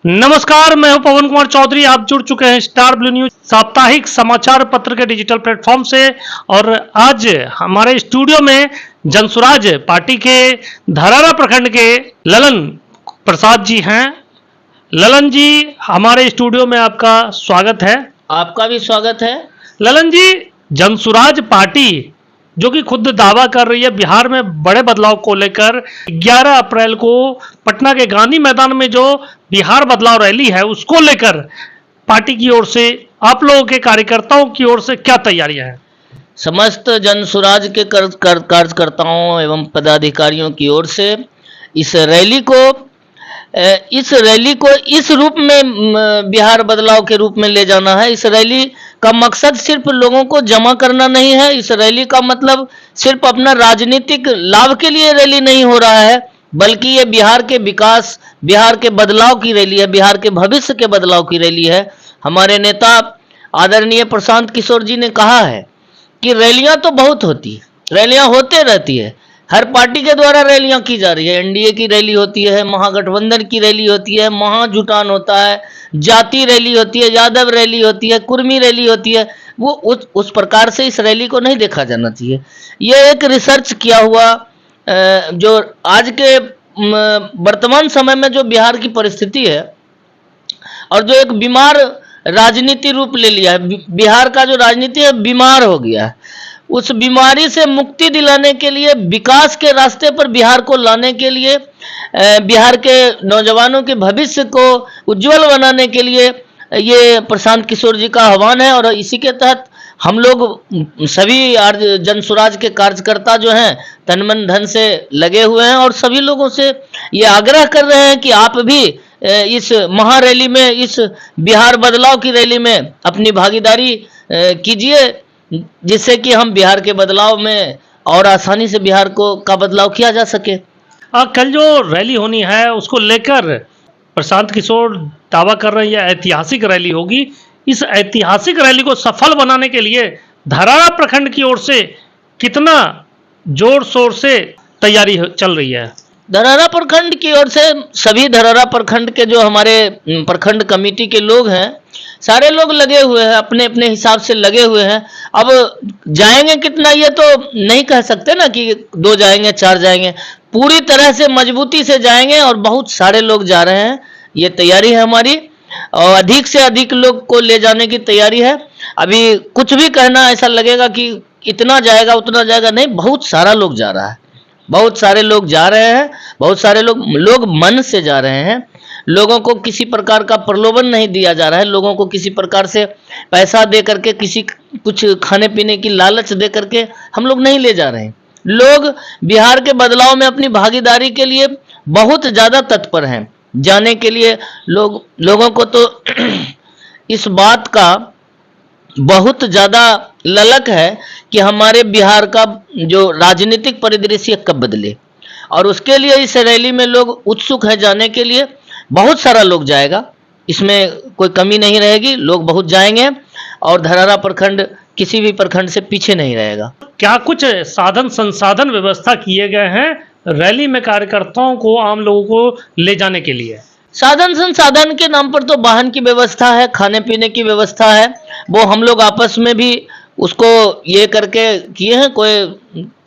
नमस्कार, मैं हूं पवन कुमार चौधरी। आप जुड़ चुके हैं स्टार ब्लू न्यूज साप्ताहिक समाचार पत्र के डिजिटल प्लेटफॉर्म से। और आज हमारे स्टूडियो में जनसुराज पार्टी के धरारा प्रखंड के ललन प्रसाद जी हैं। ललन जी, हमारे स्टूडियो में आपका स्वागत है। आपका भी स्वागत है। ललन जी, जनसुराज पार्टी जो कि खुद दावा कर रही है बिहार में बड़े बदलाव को लेकर, 11 अप्रैल को पटना के गांधी मैदान में जो बिहार बदलाव रैली है उसको लेकर पार्टी की ओर से, आप लोगों के कार्यकर्ताओं की ओर से क्या तैयारियां हैं? समस्त जनसुराज के कार्यकर्ताओं एवं पदाधिकारियों की ओर से इस रैली को इस रूप में बिहार बदलाव के रूप में ले जाना है। इस रैली का मकसद सिर्फ लोगों को जमा करना नहीं है। इस रैली का मतलब सिर्फ अपना राजनीतिक लाभ के लिए रैली नहीं हो रहा है, बल्कि ये बिहार के विकास, बिहार के बदलाव की रैली है, बिहार के भविष्य के बदलाव की रैली है। हमारे नेता आदरणीय प्रशांत किशोर जी ने कहा है कि रैलियां तो बहुत होती है, रैलियां होते रहती है, हर पार्टी के द्वारा रैलियां की जा रही है। एनडीए की रैली होती है, महागठबंधन की रैली होती है, महाजुटान होता है, जाति रैली होती है, यादव रैली होती है, कुर्मी रैली होती है। वो उस प्रकार से इस रैली को नहीं देखा जाना चाहिए। ये एक रिसर्च किया हुआ जो आज के वर्तमान समय में जो बिहार की परिस्थिति है और जो एक बीमार राजनीति रूप ले लिया है, बिहार का जो राजनीति है बीमार हो गया है, उस बीमारी से मुक्ति दिलाने के लिए, विकास के रास्ते पर बिहार को लाने के लिए, बिहार के नौजवानों के भविष्य को उज्जवल बनाने के लिए ये प्रशांत किशोर जी का आह्वान है। और इसी के तहत हम लोग सभी जनसुराज के कार्यकर्ता जो हैं तन मन धन से लगे हुए हैं और सभी लोगों से ये आग्रह कर रहे हैं कि आप भी इस महारैली में, इस बिहार बदलाव की रैली में अपनी भागीदारी कीजिए, जिससे कि हम बिहार के बदलाव में और आसानी से बिहार का बदलाव किया जा सके। कल जो रैली होनी है उसको लेकर प्रशांत किशोर दावा कर रहे हैं यह ऐतिहासिक रैली होगी। इस ऐतिहासिक रैली को सफल बनाने के लिए धरारा प्रखंड की ओर से कितना जोर शोर से तैयारी चल रही है? धरारा प्रखंड की ओर से सभी धरारा प्रखंड के जो हमारे प्रखंड कमेटी के लोग हैं, सारे लोग लगे हुए हैं, अपने अपने हिसाब से लगे हुए हैं। अब जाएंगे कितना ये तो नहीं कह सकते ना कि 2 जाएंगे 4 जाएंगे, पूरी तरह से मजबूती से जाएंगे और बहुत सारे लोग जा रहे हैं। ये तैयारी है हमारी और अधिक से अधिक लोग को ले जाने की तैयारी है। अभी कुछ भी कहना ऐसा लगेगा कि इतना जाएगा उतना जाएगा, नहीं, बहुत सारा लोग जा रहा है, बहुत सारे लोग जा रहे हैं, बहुत सारे लोग मन से जा रहे हैं। लोगों को किसी प्रकार का प्रलोभन नहीं दिया जा रहा है, लोगों को किसी प्रकार से पैसा दे करके, किसी कुछ खाने पीने की लालच दे करके हम लोग नहीं ले जा रहे हैं। लोग बिहार के बदलाव में अपनी भागीदारी के लिए बहुत ज़्यादा तत्पर हैं जाने के लिए। लोगों को तो इस बात का बहुत ज़्यादा ललक है कि हमारे बिहार का जो राजनीतिक परिदृश्य कब बदले, और उसके लिए इस रैली में लोग उत्सुक हैं जाने के लिए। बहुत सारा लोग जाएगा, इसमें कोई कमी नहीं रहेगी, लोग बहुत जाएंगे और धरारा प्रखंड किसी भी प्रखंड से पीछे नहीं रहेगा। क्या कुछ साधन संसाधन व्यवस्था किए गए हैं रैली में कार्यकर्ताओं को, आम लोगों को ले जाने के लिए? साधन संसाधन के नाम पर तो वाहन की व्यवस्था है, खाने पीने की व्यवस्था है, वो हम लोग आपस में भी उसको ये करके किए हैं।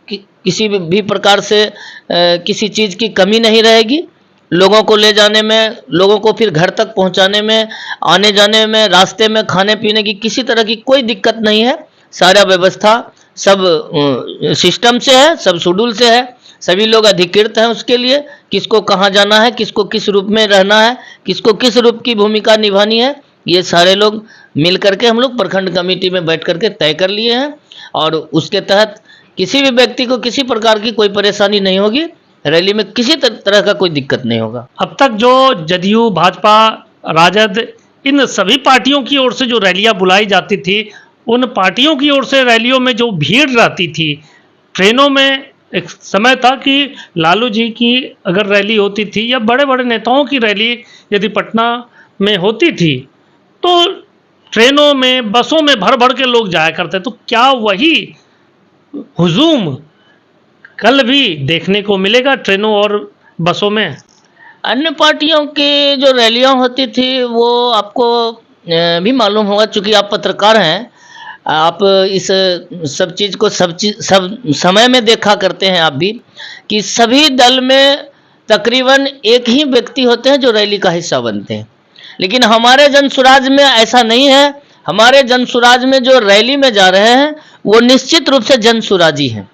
किसी भी प्रकार से किसी चीज़ की कमी नहीं रहेगी। लोगों को ले जाने में, लोगों को फिर घर तक पहुंचाने में, आने जाने में, रास्ते में खाने पीने की किसी तरह की कोई दिक्कत नहीं है। सारा व्यवस्था सब सिस्टम से है, सब शेड्यूल से है, सभी लोग अधिकृत हैं उसके लिए, किसको कहाँ जाना है, किसको किस रूप में रहना है, किसको किस रूप की भूमिका निभानी है, ये सारे लोग मिल करके हम लोग प्रखंड कमेटी में बैठ करके तय कर लिए हैं। और उसके तहत किसी भी व्यक्ति को किसी प्रकार की कोई परेशानी नहीं होगी, रैली में किसी तरह का कोई दिक्कत नहीं होगा। अब तक जो जदयू, भाजपा, राजद, इन सभी पार्टियों की ओर से जो रैलियां बुलाई जाती थी, उन पार्टियों की ओर से रैलियों में जो भीड़ रहती थी, ट्रेनों में एक समय था कि लालू जी की अगर रैली होती थी या बड़े बड़े नेताओं की रैली यदि पटना में होती थी तो ट्रेनों में, बसों में भर भर के लोग जाया करते। तो क्या वही हुजूम कल भी देखने को मिलेगा ट्रेनों और बसों में? अन्य पार्टियों की जो रैलियां होती थी वो आपको भी मालूम होगा, चूंकि आप पत्रकार हैं, आप इस सब चीज़ को सब समय में देखा करते हैं आप भी, कि सभी दल में तकरीबन एक ही व्यक्ति होते हैं जो रैली का हिस्सा बनते हैं। लेकिन हमारे जनसुराज में ऐसा नहीं है। हमारे जनसुराज में जो रैली में जा रहे हैं वो निश्चित रूप से जनसुराजी हैं।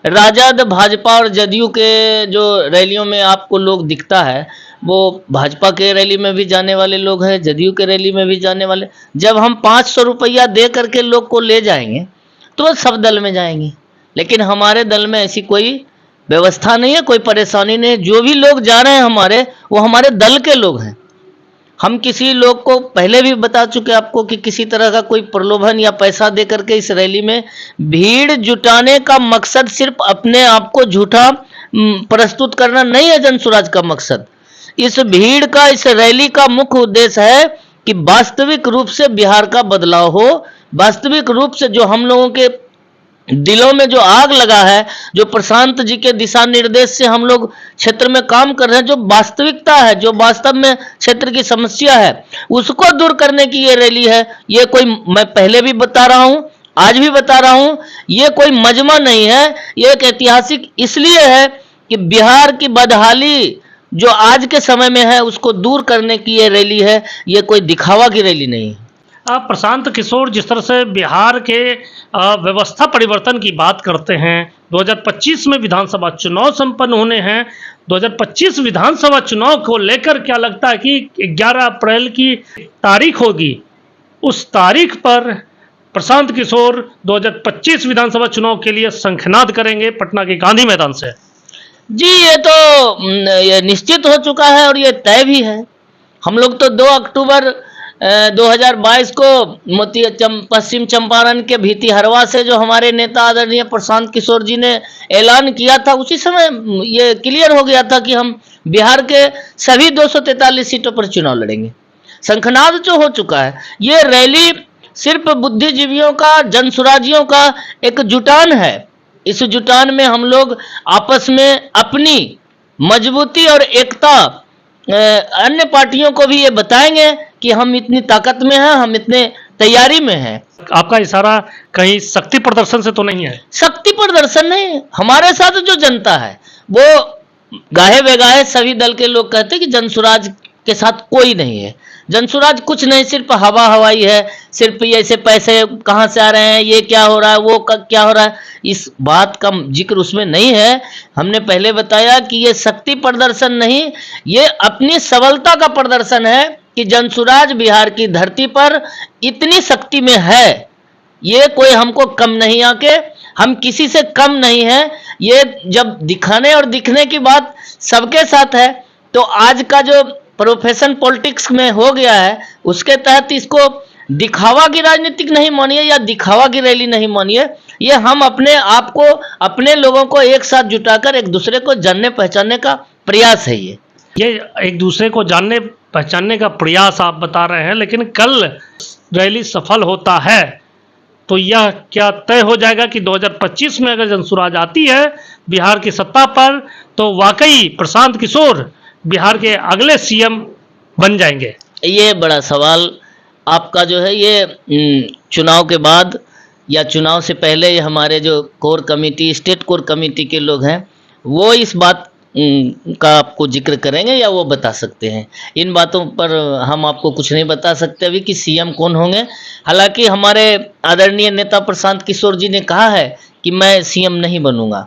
राजद, भाजपा और जदयू के जो रैलियों में आपको लोग दिखता है वो भाजपा के रैली में भी जाने वाले लोग हैं, जदयू के रैली में भी जाने वाले। जब हम 500 रुपया दे करके लोग को ले जाएंगे तो वो सब दल में जाएंगे, लेकिन हमारे दल में ऐसी कोई व्यवस्था नहीं है, कोई परेशानी नहीं है। जो भी लोग जा रहे हैं हमारे, वो हमारे दल के लोग हैं। हम किसी लोग को पहले भी बता चुके आपको कि किसी तरह का कोई प्रलोभन या पैसा दे करके इस रैली में भीड़ जुटाने का मकसद सिर्फ अपने आप को झूठा प्रस्तुत करना नहीं है। जनसुराज का मकसद, इस भीड़ का, इस रैली का मुख्य उद्देश्य है कि वास्तविक रूप से बिहार का बदलाव हो, वास्तविक रूप से जो हम लोगों के दिलों में जो आग लगा है, जो प्रशांत जी के दिशा निर्देश से हम लोग क्षेत्र में काम कर रहे हैं, जो वास्तविकता है, जो वास्तव में क्षेत्र की समस्या है, उसको दूर करने की ये रैली है। ये कोई, मैं पहले भी बता रहा हूं, आज भी बता रहा हूं, ये कोई मजमा नहीं है। ये एक ऐतिहासिक इसलिए है कि बिहार की बदहाली जो आज के समय में है उसको दूर करने की ये रैली है। ये कोई दिखावा की रैली नहीं है। प्रशांत किशोर जिस तरह से बिहार के व्यवस्था परिवर्तन की बात करते हैं, 2025 में विधानसभा चुनाव संपन्न होने हैं। 2025 विधानसभा चुनाव को लेकर क्या लगता है कि 11 अप्रैल की तारीख होगी, उस तारीख पर प्रशांत किशोर 2025 विधानसभा चुनाव के लिए शंखनाद करेंगे पटना के गांधी मैदान से? जी, ये तो ये निश्चित हो चुका है और ये तय भी है। हम लोग तो 2 अक्टूबर 2022 को पश्चिम चंपारण के भितिहरवा से जो हमारे नेता आदरणीय प्रशांत किशोर जी ने ऐलान किया था, उसी समय ये क्लियर हो गया था कि हम बिहार के सभी 243 सीटों पर चुनाव लड़ेंगे। शंखनाद जो हो चुका है, ये रैली सिर्फ बुद्धिजीवियों का, जनसुराजियों का एक जुटान है। इस जुटान में हम लोग आपस में अपनी मजबूती और एकता अन्य पार्टियों को भी ये बताएंगे कि हम इतनी ताकत में हैं, हम इतने तैयारी में हैं। आपका इशारा कहीं शक्ति प्रदर्शन से तो नहीं है? शक्ति प्रदर्शन नहीं, हमारे साथ जो जनता है वो गाहे बेगाहे सभी दल के लोग कहते हैं कि जनसुराज के साथ कोई नहीं है। जनसुराज कुछ नहीं, सिर्फ हवा हवाई है, सिर्फ ऐसे पैसे कहाँ से आ रहे हैं, ये क्या हो रहा है, वो क्या हो रहा है, इस बात का जिक्र उसमें नहीं है। हमने पहले बताया कि ये शक्ति प्रदर्शन नहीं, ये अपनी सबलता का प्रदर्शन है कि जनसुराज बिहार की धरती पर इतनी शक्ति में है। ये कोई हमको कम नहीं आके, हम किसी से कम नहीं है। ये जब दिखाने और दिखने की बात सबके साथ है, तो आज का जो प्रोफेशन पॉलिटिक्स में हो गया है, उसके तहत इसको दिखावा की राजनीतिक नहीं मानिए या दिखावा की रैली नहीं मानिए। ये हम अपने आप को, अपने लोगों को एक साथ जुटाकर एक दूसरे को जानने पहचानने का प्रयास है। ये एक दूसरे को जानने पहचानने का प्रयास आप बता रहे हैं, लेकिन कल रैली सफल होता है तो यह क्या तय हो जाएगा कि 2025 में अगर जनसुराज आती है बिहार की सत्ता पर, तो वाकई प्रशांत किशोर बिहार के अगले सीएम बन जाएंगे? ये बड़ा सवाल आपका जो है, ये चुनाव के बाद या चुनाव से पहले ये हमारे जो core committee, state core committee के लोग हैं, वो इस बात का आपको जिक्र करेंगे या वो बता सकते हैं। इन बातों पर हम आपको कुछ नहीं बता सकते अभी कि सीएम कौन होंगे। हालांकि हमारे आदरणीय नेता प्रशांत किशोर जी ने कहा है कि मैं सीएम नहीं बनूंगा,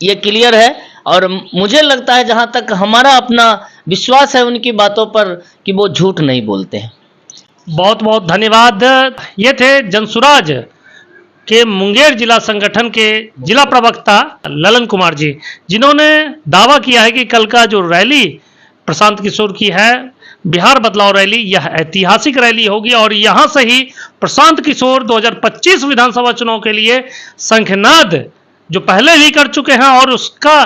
ये क्लियर है। और मुझे लगता है, जहां तक हमारा अपना विश्वास है उनकी बातों पर, कि वो झूठ नहीं बोलते हैं। बहुत बहुत धन्यवाद। ये थे जनसुराज के मुंगेर जिला संगठन के जिला प्रवक्ता ललन कुमार जी, जिन्होंने दावा किया है कि कल का जो रैली प्रशांत किशोर की है, बिहार बदलाव रैली, यह ऐतिहासिक रैली होगी और यहां से ही प्रशांत किशोर 2025 विधानसभा चुनाव के लिए शंखनाद जो पहले ही कर चुके हैं, और उसका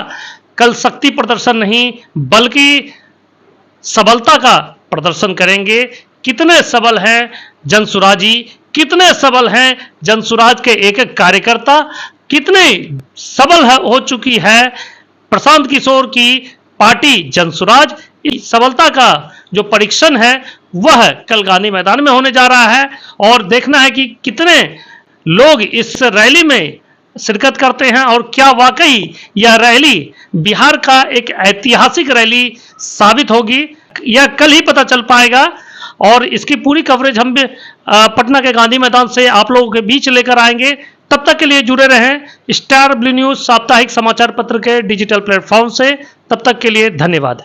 कल शक्ति प्रदर्शन नहीं बल्कि सबलता का प्रदर्शन करेंगे। कितने सबल हैं जनसुराजी, कितने सबल हैं जनसुराज के एक एक कार्यकर्ता, कितने सबल हो चुकी है प्रशांत किशोर की पार्टी जनसुराज, इस सफलता का जो परीक्षण है वह कल गांधी मैदान में होने जा रहा है और देखना है कि कितने लोग इस रैली में शिरकत करते हैं और क्या वाकई यह रैली बिहार का एक ऐतिहासिक रैली साबित होगी। यह कल ही पता चल पाएगा और इसकी पूरी कवरेज हम पटना के गांधी मैदान से आप लोगों के बीच लेकर आएंगे। तब तक के लिए जुड़े रहें स्टार ब्लू न्यूज साप्ताहिक समाचार पत्र के डिजिटल प्लेटफॉर्म से। तब तक के लिए धन्यवाद।